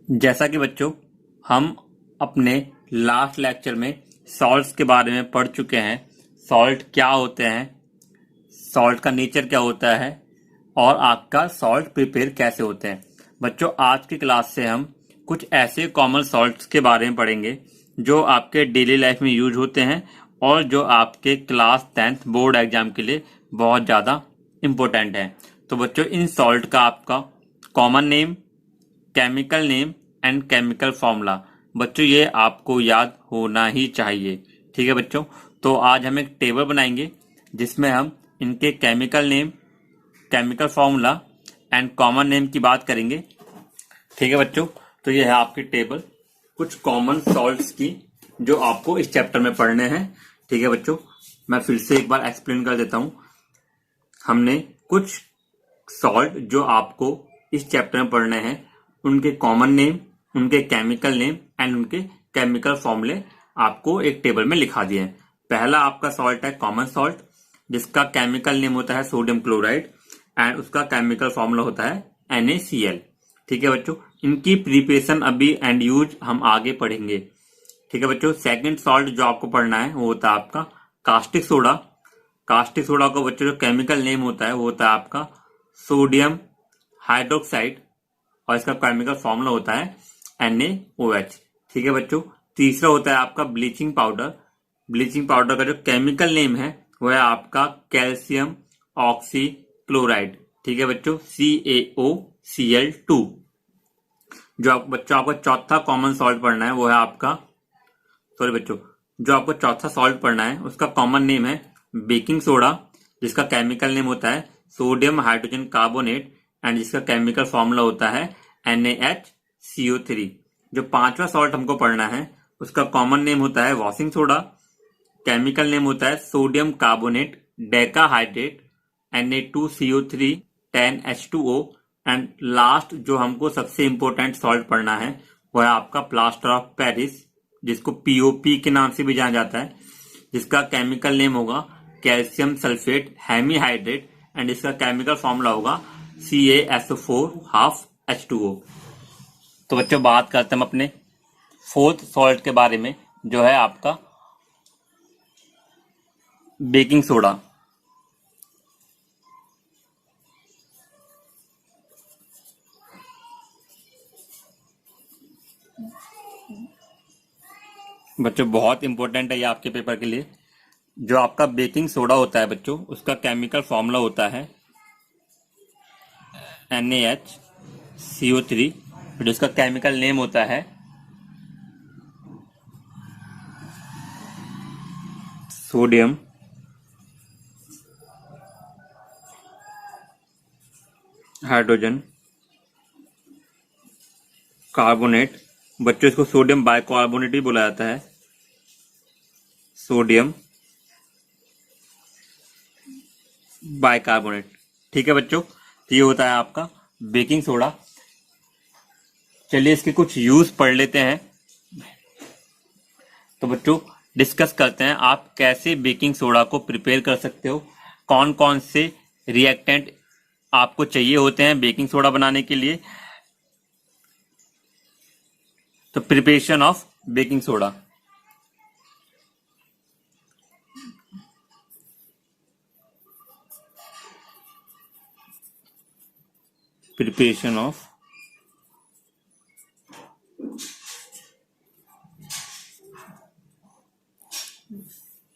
जैसा कि बच्चों हम अपने लास्ट लेक्चर में सॉल्ट्स के बारे में पढ़ चुके हैं। सॉल्ट क्या होते हैं, सॉल्ट का नेचर क्या होता है और आपका सॉल्ट प्रिपेयर कैसे होते हैं। बच्चों आज की क्लास से हम कुछ ऐसे कॉमन सॉल्ट्स के बारे में पढ़ेंगे जो आपके डेली लाइफ में यूज होते हैं और जो आपके क्लास 10th बोर्ड एग्जाम के लिए बहुत ज़्यादा इम्पोर्टेंट है। तो बच्चों इन सॉल्ट का आपका common name, chemical name and chemical formula बच्चों ये आपको याद होना ही चाहिए। ठीक है बच्चों, तो आज हम एक टेबल बनाएंगे जिसमें हम इनके chemical name, chemical formula and common name की बात करेंगे। ठीक है बच्चों, तो ये है आपकी टेबल कुछ कॉमन सॉल्ट्स की जो आपको इस चैप्टर में पढ़ने हैं। ठीक है बच्चों, मैं फिर से एक बार एक्सप्लेन कर देता हूं। हमने कुछ सॉल्ट जो आपको इस चैप्टर में पढ़ने हैं उनके कॉमन नेम, उनके केमिकल नेम एंड उनके केमिकल फॉर्मूले आपको एक टेबल में लिखा दिए हैं। पहला आपका सॉल्ट है कॉमन सॉल्ट जिसका केमिकल नेम होता है सोडियम क्लोराइड एंड उसका केमिकल फॉर्मूला होता है NaCl। ठीक है बच्चों, इनकी प्रिपरेशन अभी एंड यूज हम आगे पढ़ेंगे। ठीक है बच्चों, सेकंड सॉल्ट जो आपको पढ़ना है वो होता है आपका कास्टिक सोडा। कास्टिक सोडा का बच्चों जो केमिकल नेम होता है वो होता है आपका सोडियम हाइड्रोक्साइड और इसका केमिकल फॉर्मूला होता है NaOH। ठीक है बच्चों, तीसरा होता है आपका ब्लीचिंग पाउडर। ब्लीचिंग पाउडर का जो केमिकल नेम है वो है आपका कैल्शियम ऑक्सी क्लोराइड। ठीक है बच्चों, CaOCl2। जो आप बच्चों आपको चौथा कॉमन सॉल्ट पढ़ना है वो है आपका जो आपको चौथा सॉल्ट पढ़ना है उसका कॉमन नेम है बेकिंग सोडा जिसका केमिकल नेम होता है सोडियम हाइड्रोजन कार्बोनेट एंड जिसका केमिकल फॉर्मूला होता है NaHCO3। जो पांचवा सॉल्ट हमको पढ़ना है उसका कॉमन नेम होता है वॉशिंग सोडा, केमिकल नेम होता है sodium carbonate decahydrate Na2CO3 10H2O and last जो हमको सबसे इंपॉर्टेंट सॉल्ट पढ़ना है वो है आपका प्लास्टर ऑफ पेरिस जिसको POP के नाम से भी जाना जाता है, जिसका केमिकल नेम होगा कैल्शियम सल्फेट हेमीहाइड्रेट एंड इसका केमिकल फॉर्मूला होगा CaSO4 हाफ H2O। तो बच्चों बात करते हैं हम अपने फोर्थ सॉल्ट के बारे में जो है आपका बेकिंग सोडा। बच्चों बहुत इंपॉर्टेंट है ये आपके पेपर के लिए। जो आपका बेकिंग सोडा होता है बच्चों उसका केमिकल फॉर्मूला होता है NaHCO3 जिसका केमिकल नेम होता है सोडियम हाइड्रोजन कार्बोनेट। बच्चों इसको सोडियम बाइकार्बोनेट भी बोला जाता है, सोडियम बाइकार्बोनेट। ठीक है बच्चों, तो ये होता है आपका बेकिंग सोडा। चलिए इसके कुछ यूज पढ़ लेते हैं। तो बच्चों डिस्कस करते हैं आप कैसे बेकिंग सोडा को प्रिपेयर कर सकते हो, कौन कौन से रिएक्टेंट आपको चाहिए होते हैं बेकिंग सोडा बनाने के लिए। तो preparation of baking soda. Preparation of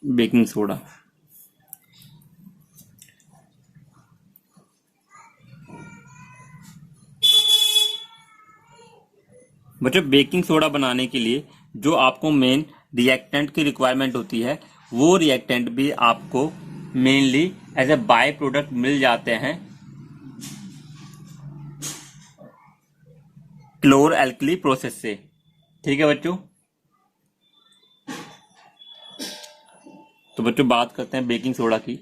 baking soda. बच्चों बेकिंग सोडा बनाने के लिए जो आपको मेन रिएक्टेंट की रिक्वायरमेंट होती है वो रिएक्टेंट भी आपको mainly as a by product मिल जाते हैं क्लोर एल्कली प्रोसेस से। ठीक है बच्चों, तो बच्चों बात करते हैं बेकिंग सोडा की।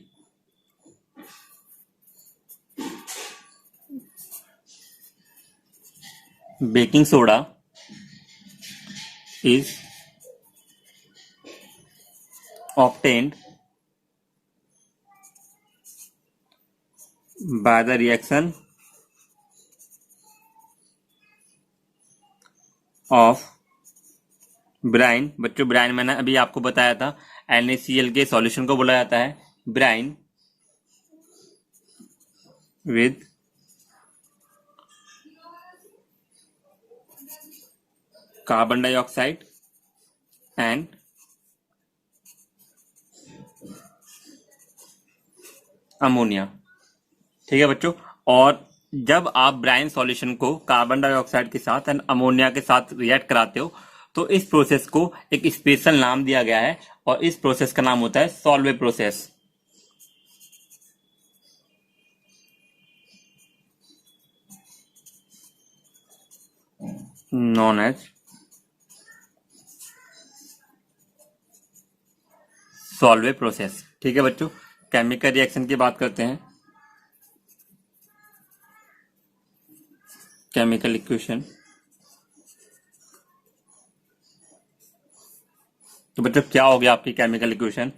Baking soda is obtained by the reaction of Bryan. बच्चों ब्राइन मैंने अभी आपको बताया था, NaCl के सॉल्यूशन को बोला जाता है brine with carbon dioxide and ammonia. ठीक है बच्चों, और जब आप ब्राइन सॉल्यूशन को कार्बन डाइऑक्साइड के साथ एंड अमोनिया के साथ रिएक्ट कराते हो तो इस प्रोसेस को एक स्पेशल नाम दिया गया है और इस प्रोसेस का नाम होता है Solvay process. Known as Solvay process. ठीक है बच्चों, केमिकल रिएक्शन की बात करते हैं। केमिकल इक्वेशन, तो बच्चों क्या हो गया आपकी केमिकल इक्वेशन?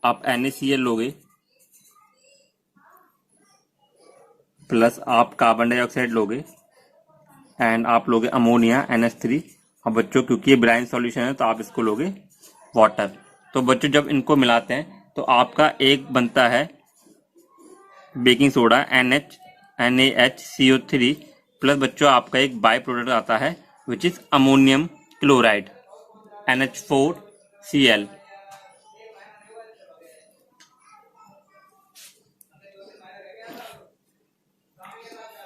आप NaCl लोगे प्लस आप कार्बन डाइऑक्साइड लोगे एंड आप लोगे अमोनिया NH3। अब बच्चों क्योंकि ये ब्राइन सॉल्यूशन है तो आप इसको लोगे वाटर। तो बच्चों जब इनको मिलाते हैं तो आपका एक बनता है बेकिंग सोडा NaHCO3 प्लस बच्चों आपका एक बाय प्रोडक्ट आता है which is ammonium chloride NH4Cl।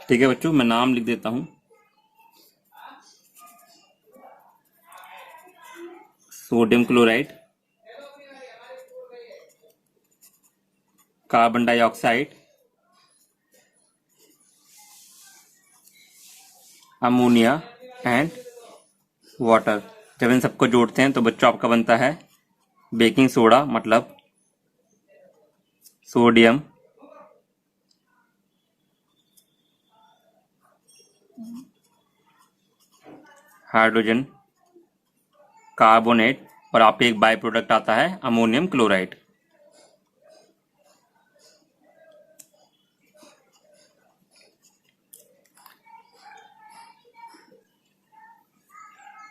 ठीक है बच्चों, मैं नाम लिख देता हूं। Sodium chloride, carbon dioxide, ammonia and water. जब इन सबको जोड़ते हैं तो बच्चों आपका बनता है बेकिंग सोडा, मतलब सोडियम हाइड्रोजन कार्बोनेट और आपके एक बाय प्रोडक्ट आता है अमोनियम क्लोराइड।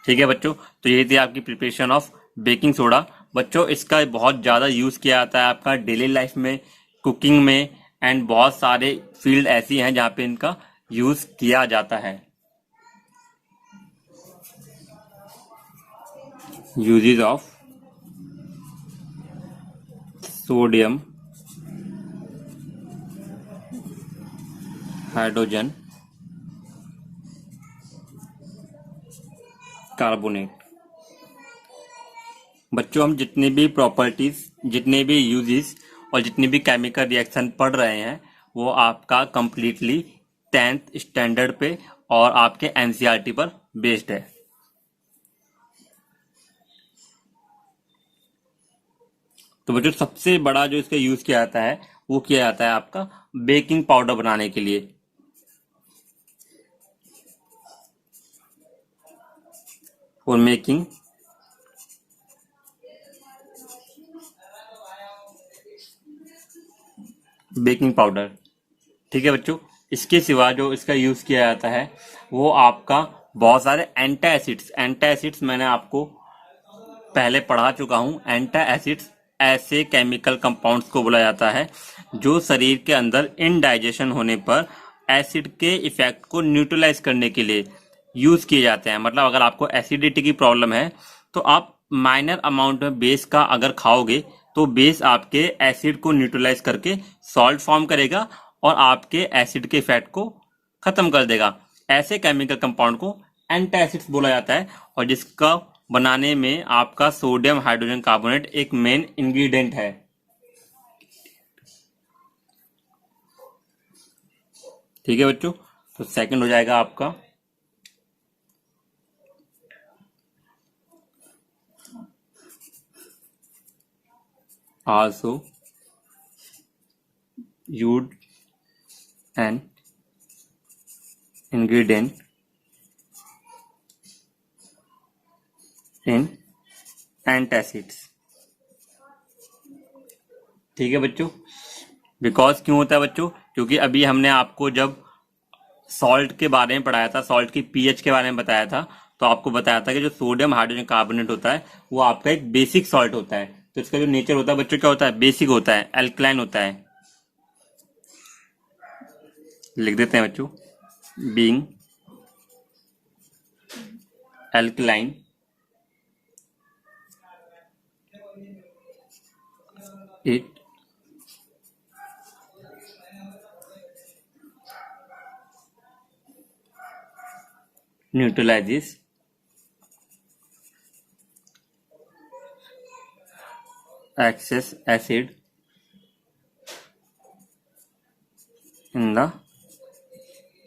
ठीक है बच्चों, तो ये थी आपकी प्रिपरेशन ऑफ बेकिंग सोडा। बच्चों इसका बहुत ज़्यादा यूज़ किया जाता है आपका डेली लाइफ में, कुकिंग में एंड बहुत सारे फील्ड ऐसी हैं जहाँ पे इनका यूज़ किया जाता है। Uses of sodium hydrogen carbonate. बच्चों हम जितने भी प्रॉपर्टीज, जितने भी यूजेस और जितने भी केमिकल रिएक्शन पढ़ रहे हैं वो आपका कंप्लीटली 10th स्टैंडर्ड पे और आपके NCERT पर बेस्ड है। तो बच्चों सबसे बड़ा जो इसका यूज किया जाता है वो किया जाता है आपका बेकिंग पाउडर बनाने के लिए। For making baking powder. ठीक है बच्चों, इसके सिवा जो इसका यूज किया जाता है वो आपका बहुत सारे एंटासिड्स मैंने आपको पहले पढ़ा चुका हूं। एंटासिड्स ऐसे केमिकल कंपाउंड्स को बोला जाता है जो शरीर के अंदर इनडाइजेशन होने पर एसिड के इफेक्ट को न्यूट्रलाइज करने के लिए यूज किए जाते हैं। मतलब अगर आपको एसिडिटी की प्रॉब्लम है तो आप माइनर अमाउंट में बेस का अगर खाओगे तो बेस आपके एसिड को न्यूट्रलाइज करके सॉल्ट फॉर्म करेगा और आपके एसिड के इफेक्ट को खत्म कर देगा। ऐसे केमिकल कंपाउंड को एंटासिड्स बोला जाता है और जिसका बनाने में आपका सोडियम हाइड्रोजन कार्बोनेट एक मेन इंग्रेडिएंट है। ठीक है बच्चों, तो सेकंड हो जाएगा आपका also used an ingredient in antacids। ठीक है बच्चों, बिकॉज क्यों होता है बच्चों? क्योंकि अभी हमने आपको जब सॉल्ट के बारे में पढ़ाया था, सॉल्ट की पीएच के बारे में बताया था। तो आपको बताया था कि जो सोडियम हाइड्रोजन कार्बोनेट होता है वो आपका एक बेसिक सॉल्ट होता है। तो इसका जो नेचर होता है बच्चों क्या होता है, बेसिक होता है, एल्कलाइन होता है। लिख देते हैं बच्चों, being alkaline it neutralizes excess acid in the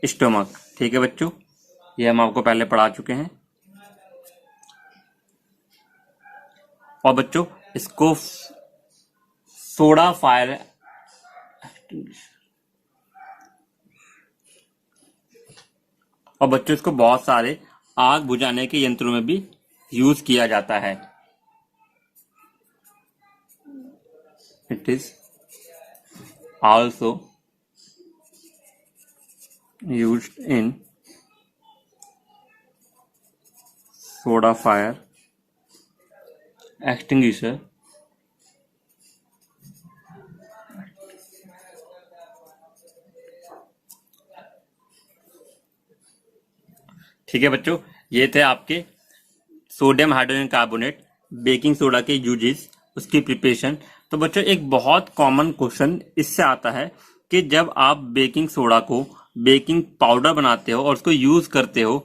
stomach। ठीक है बच्चों, ये हम आपको पहले पढ़ा चुके हैं। और बच्चों इसको सोडा फायर और बच्चों इसको बहुत सारे आग बुझाने के यंत्रों में भी यूज किया जाता है। It is also used in soda fire extinguisher ठीक है बच्चों, ये थे आपके sodium hydrogen carbonate baking soda के यूजेस, उसकी प्रिपरेशन। तो बच्चों एक बहुत कॉमन क्वेश्चन इससे आता है कि जब आप बेकिंग सोडा को बेकिंग पाउडर बनाते हो और उसको यूज करते हो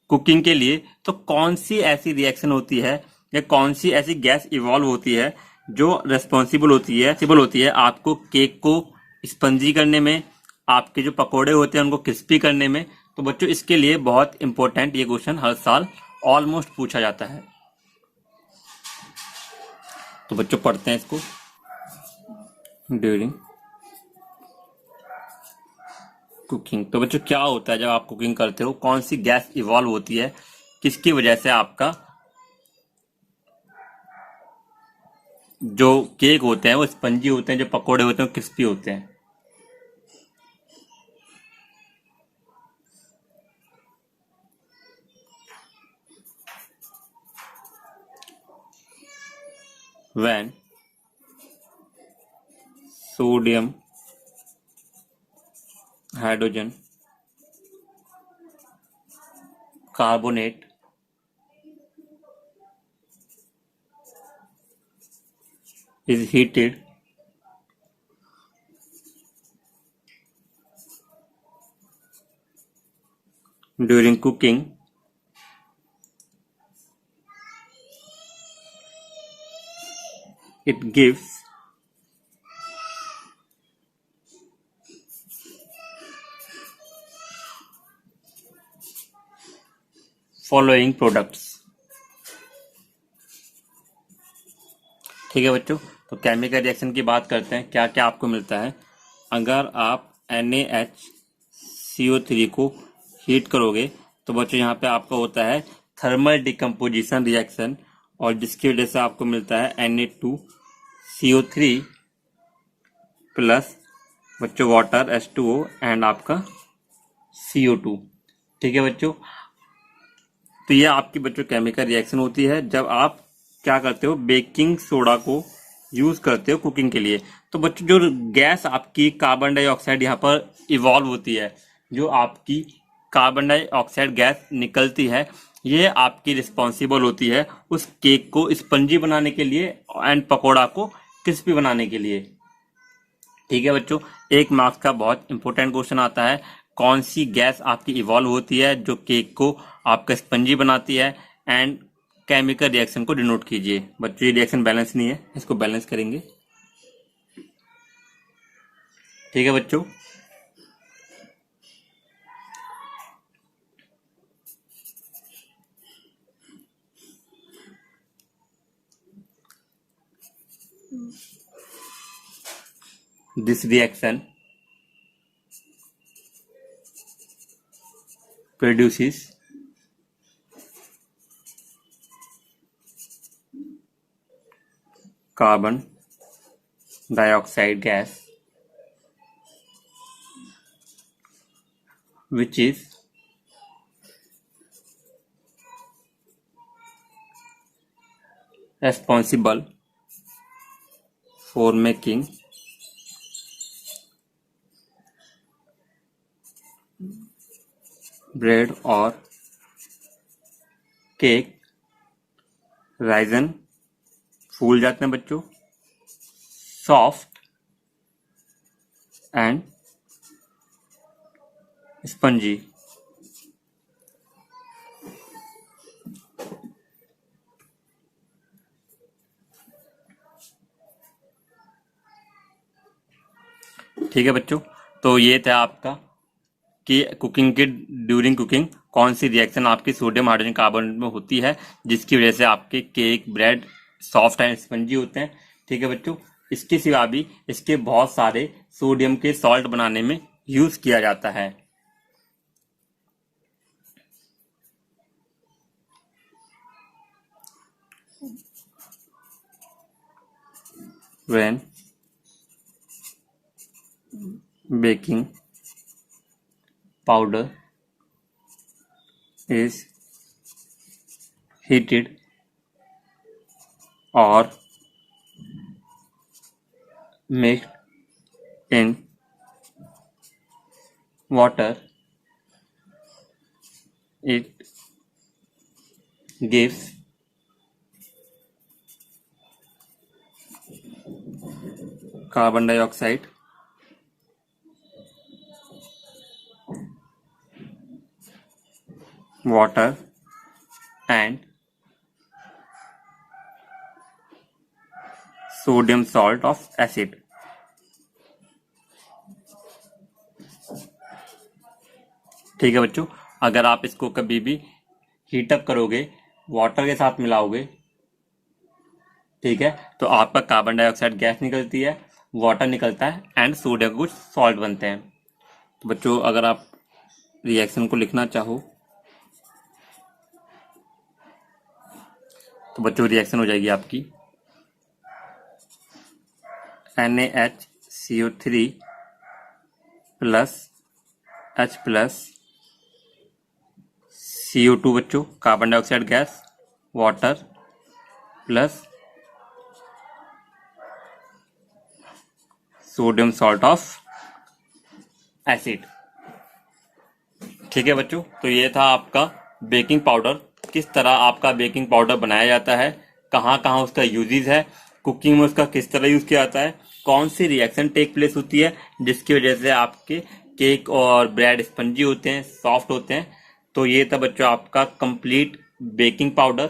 कुकिंग के लिए, तो कौन सी ऐसी रिएक्शन होती है या कौन सी ऐसी गैस इवॉल्व होती है जो रेस्पॉन्सिबल होती है आपको केक को स्पंजी करने में, आपके जो पकोड़े होते हैं उनको क्रिस्पी करने में। तो बच्चों इसके लिए बहुत इंपॉर्टेंट ये क्वेश्चन हर साल ऑलमोस्ट पूछा जाता है। तो बच्चों पढ़ते हैं इसको। ड्यूरिंग कुकिंग, तो बच्चों क्या होता है जब आप कुकिंग करते हो, कौन सी गैस इवॉल्व होती है, किसकी वजह से आपका जो केक होते हैं वो स्पंजी होते हैं, जो पकोड़े होते हैं वो क्रिस्पी होते हैं। When sodium hydrogen carbonate is heated during cooking, it gives following products। ठीक है बच्चों, तो केमिकल रिएक्शन की बात करते हैं, क्या क्या आपको मिलता है। अगर आप NaHCO3 को हीट करोगे तो बच्चों यहाँ पे आपका होता है थर्मल डिकम्पोजिशन रिएक्शन, और जिसकी वजह से आपको मिलता है Na2CO3 प्लस बच्चों वाटर H2O एंड आपका CO2। ठीक है बच्चों, तो ये आपकी बच्चों केमिकल रिएक्शन होती है जब आप क्या करते हो, बेकिंग सोडा को यूज करते हो कुकिंग के लिए। तो बच्चों जो गैस आपकी कार्बन डाइऑक्साइड यहाँ पर इवॉल्व होती है, जो आपकी कार्बन डाइऑक्साइड गैस निकलती है, ये आपकी रिस्पॉन्सिबल होती है उस केक को स्पंजी बनाने के लिए एंड पकोड़ा को क्रिस्पी बनाने के लिए। ठीक है बच्चों, एक मार्क्स का बहुत इंपॉर्टेंट क्वेश्चन आता है, कौन सी गैस आपकी इवॉल्व होती है जो केक को आपका स्पंजी बनाती है, एंड केमिकल रिएक्शन को डिनोट कीजिए। बच्चों ये रिएक्शन बैलेंस नहीं है, इसको बैलेंस करेंगे। ठीक है बच्चों, this reaction produces carbon dioxide gas which is responsible for making bread or cake risen फूल जाते हैं बच्चों, सॉफ्ट एंड स्पंजी। ठीक है बच्चों, तो ये था आपका कि कुकिंग के ड्यूरिंग कुकिंग कौन सी रिएक्शन आपकी सोडियम हाइड्रोजन कार्बोनेट में होती है जिसकी वजह से आपके cake bread soft and spongy होते हैं। ठीक है बच्चों, इसके सिवा भी इसके बहुत सारे सोडियम के सॉल्ट बनाने में यूज किया जाता है। When baking powder is heated or mixed in water, it gives carbon dioxide, water and sodium salt of acid। ठीक है बच्चों, अगर आप इसको कभी भी हीटअप करोगे, वाटर के साथ मिलाओगे, ठीक है, तो आपका कार्बन डाइऑक्साइड गैस निकलती है, वाटर निकलता है एंड सोडियम कुछ सॉल्ट बनते हैं। तो बच्चों अगर आप रिएक्शन को लिखना चाहो तो बच्चों रिएक्शन हो जाएगी आपकी NaHCO3 plus H plus CO2 बच्चों carbon dioxide gas, water plus sodium salt of acid. ठीक है बच्चों, तो ये था आपका बेकिंग पाउडर, किस तरह आपका बेकिंग पाउडर बनाया जाता है, कहाँ कहाँ उसका यूजेस है, कुकिंग में उसका किस तरह यूज किया जाता है, कौन सी रिएक्शन टेक प्लेस होती है जिसकी वजह से आपके केक और ब्रेड स्पंजी होते हैं, सॉफ्ट होते हैं। तो ये था बच्चों आपका कंप्लीट बेकिंग पाउडर।